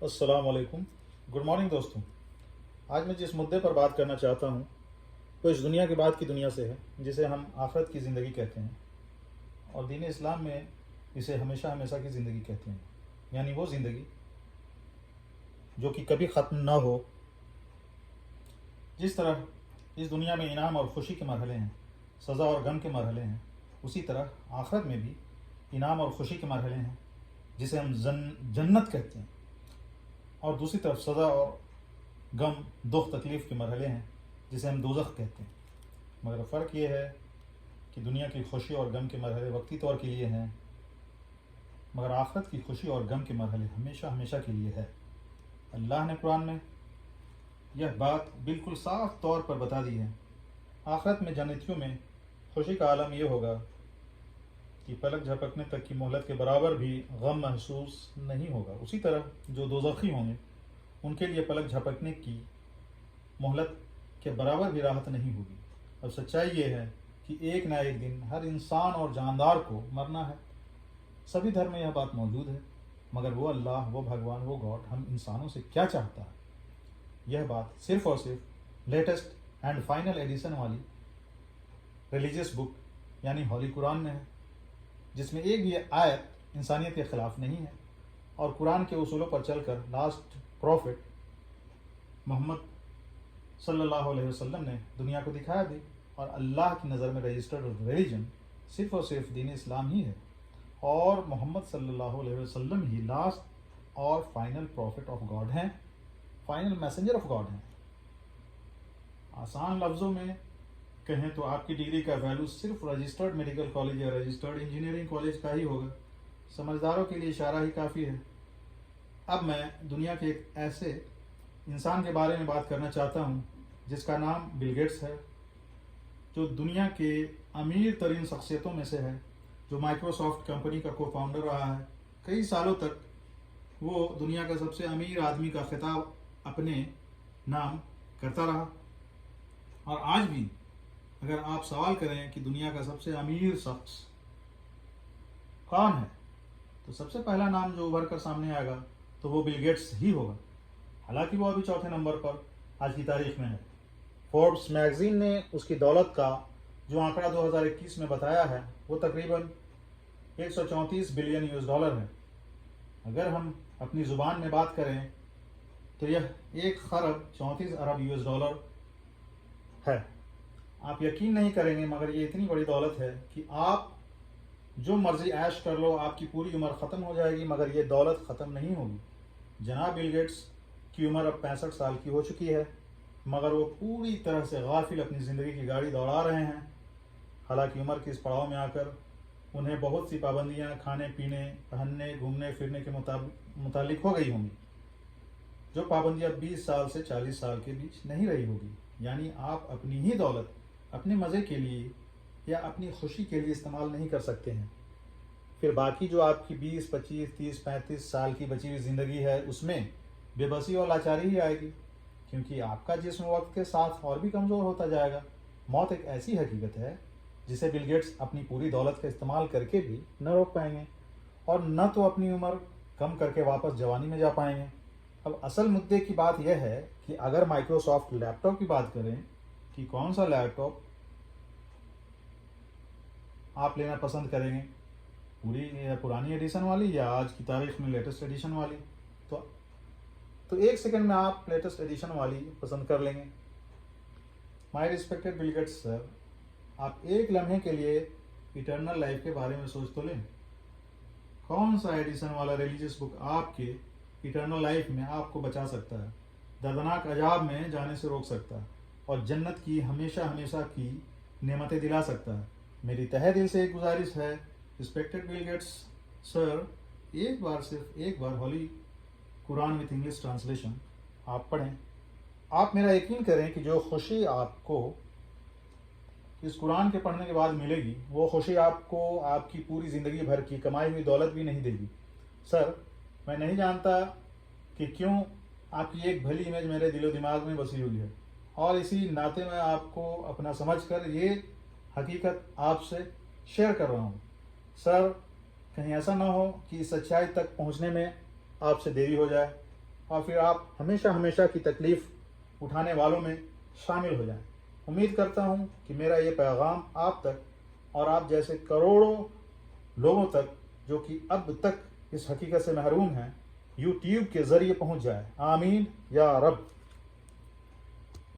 السلام علیکم. Good morning دوستوں. آج میں جس مدعے پر بات کرنا چاہتا ہوں وہ اس دنیا کے بعد کی دنیا سے ہے جسے ہم آخرت کی زندگی کہتے ہیں، اور دین اسلام میں اسے ہمیشہ ہمیشہ کی زندگی کہتے ہیں، یعنی وہ زندگی جو کہ کبھی ختم نہ ہو. جس طرح اس دنیا میں انعام اور خوشی کے مرحلے ہیں، سزا اور غم کے مرحلے ہیں، اسی طرح آخرت میں بھی انعام اور خوشی کے مرحلے ہیں جسے ہم جنت کہتے ہیں، اور دوسری طرف سزا اور غم، دکھ، تکلیف کے مرحلے ہیں جسے ہم دوزخ کہتے ہیں. مگر فرق یہ ہے کہ دنیا کی خوشی اور غم کے مرحلے وقتی طور کے لیے ہیں، مگر آخرت کی خوشی اور غم کے مرحلے ہمیشہ ہمیشہ کے لیے ہے. اللہ نے قرآن میں یہ بات بالکل صاف طور پر بتا دی ہے. آخرت میں جنتیوں میں خوشی کا عالم یہ ہوگا کہ پلک جھپکنے تک کی مہلت کے برابر بھی غم محسوس نہیں ہوگا. اسی طرح جو دوزخی ہوں گے ان کے لیے پلک جھپکنے کی مہلت کے برابر بھی راحت نہیں ہوگی. اور سچائی یہ ہے کہ ایک نہ ایک دن ہر انسان اور جاندار کو مرنا ہے. سبھی دھرم میں یہ بات موجود ہے، مگر وہ اللہ، وہ بھگوان، وہ گاڈ ہم انسانوں سے کیا چاہتا ہے، یہ بات صرف اور صرف لیٹسٹ اینڈ فائنل ایڈیشن والی ریلیجیس بک یعنی ہولی قرآن میں ہے، جس میں ایک بھی آیت انسانیت کے خلاف نہیں ہے، اور قرآن کے اصولوں پر چل کر لاسٹ پروفٹ محمد صلی اللہ علیہ وسلم نے دنیا کو دکھایا دی. اور اللہ کی نظر میں رجسٹرڈ ریلیجن صرف اور صرف دین اسلام ہی ہے، اور محمد صلی اللہ علیہ وسلم ہی لاسٹ اور فائنل پروفٹ آف گاڈ ہیں، فائنل میسنجر آف گاڈ ہیں. آسان لفظوں میں کہیں تو آپ کی ڈگری کا ویلو صرف رجسٹرڈ میڈیکل کالج یا رجسٹرڈ انجینئرنگ کالج کا ہی ہوگا. سمجھداروں کے لیے اشارہ ہی کافی ہے. اب میں دنیا کے ایک ایسے انسان کے بارے میں بات کرنا چاہتا ہوں جس کا نام بل گیٹس ہے، جو دنیا کے امیر ترین شخصیتوں میں سے ہے، جو مائکروسافٹ کمپنی کا کو فاؤنڈر رہا ہے. کئی سالوں تک وہ دنیا کا سب سے امیر آدمی کا خطاب اپنے نام کرتا رہا. اور آج بھی اگر آپ سوال کریں کہ دنیا کا سب سے امیر شخص کون ہے تو سب سے پہلا نام جو ابھر کر سامنے آئے گا تو وہ بل گیٹس ہی ہوگا. حالانکہ وہ ابھی چوتھے نمبر پر آج کی تاریخ میں ہے. فوربس میگزین نے اس کی دولت کا جو آنکڑا 2021 میں بتایا ہے وہ تقریباً 134 بلین US ڈالر ہے. اگر ہم اپنی زبان میں بات کریں تو یہ 1 خرب 34 ارب US ڈالر ہے. آپ یقین نہیں کریں گے مگر یہ اتنی بڑی دولت ہے کہ آپ جو مرضی عیش کر لو، آپ کی پوری عمر ختم ہو جائے گی مگر یہ دولت ختم نہیں ہوگی. جناب بل گیٹس کی عمر اب 65 سال کی ہو چکی ہے، مگر وہ پوری طرح سے غافل اپنی زندگی کی گاڑی دوڑا رہے ہیں. حالانکہ عمر کے اس پڑاؤ میں آ کر انہیں بہت سی پابندیاں کھانے پینے، پہننے، گھومنے پھرنے کے متعلق ہو گئی ہوں گی، جو پابندیاں 20 سال سے 40 سال کے بیچ نہیں رہی ہوگی. یعنی آپ اپنی ہی دولت اپنے مزے کے لیے یا اپنی خوشی کے لیے استعمال نہیں کر سکتے ہیں. پھر باقی جو آپ کی 20، 25، 30، 35 سال کی بچی ہوئی زندگی ہے اس میں بے بسی اور لاچاری ہی آئے گی، کیونکہ آپ کا جسم وقت کے ساتھ اور بھی کمزور ہوتا جائے گا. موت ایک ایسی حقیقت ہے جسے بل گیٹس اپنی پوری دولت کا استعمال کر کے بھی نہ روک پائیں گے، اور نہ تو اپنی عمر کم کر کے واپس جوانی میں جا پائیں گے. اب اصل مدعے کی بات یہ ہے کہ اگر مائکروسافٹ لیپ ٹاپ کی بات کریں کہ کون سا لیپ ٹاپ آپ لینا پسند کریں گے، پرانی ایڈیشن والی یا آج کی تاریخ میں لیٹسٹ ایڈیشن والی، تو ایک سیکنڈ میں آپ لیٹسٹ ایڈیشن والی پسند کر لیں گے. مائی ریسپیکٹڈ بل گیٹس سر، آپ ایک لمحے کے لیے ایٹرنل لائف کے بارے میں سوچ تو لیں. کون سا ایڈیشن والا ریلیجیس بک آپ کے ایٹرنل لائف میں آپ کو بچا سکتا ہے، دردناک عذاب میں جانے سے روک سکتا ہے، اور جنت کی ہمیشہ ہمیشہ کی نعمتیں دلا سکتا ہے. میری تہہ دل سے ایک گزارش ہے، ریسپیکٹڈ بل گیٹس سر، صرف ایک بار ہولی قرآن وتھ انگلش ٹرانسلیشن آپ پڑھیں. آپ میرا یقین کریں کہ جو خوشی آپ کو اس قرآن کے پڑھنے کے بعد ملے گی وہ خوشی آپ کو آپ کی پوری زندگی بھر کی کمائی ہوئی دولت بھی نہیں دے گی. سر، میں نہیں جانتا کہ کیوں آپ کی ایک بھلی امیج میرے دل و دماغ میں بسی ہوئی ہے، اور اسی ناطے میں آپ کو اپنا سمجھ کر یہ حقیقت آپ سے شیئر کر رہا ہوں. سر، کہیں ایسا نہ ہو کہ اس سچائی تک پہنچنے میں آپ سے دیری ہو جائے. اور پھر آپ ہمیشہ ہمیشہ کی تکلیف اٹھانے والوں میں شامل ہو جائیں۔ امید کرتا ہوں کہ میرا یہ پیغام آپ تک اور آپ جیسے کروڑوں لوگوں تک جو کہ اب تک اس حقیقت سے محروم ہیں یوٹیوب کے ذریعے پہنچ جائے۔ آمین یا رب۔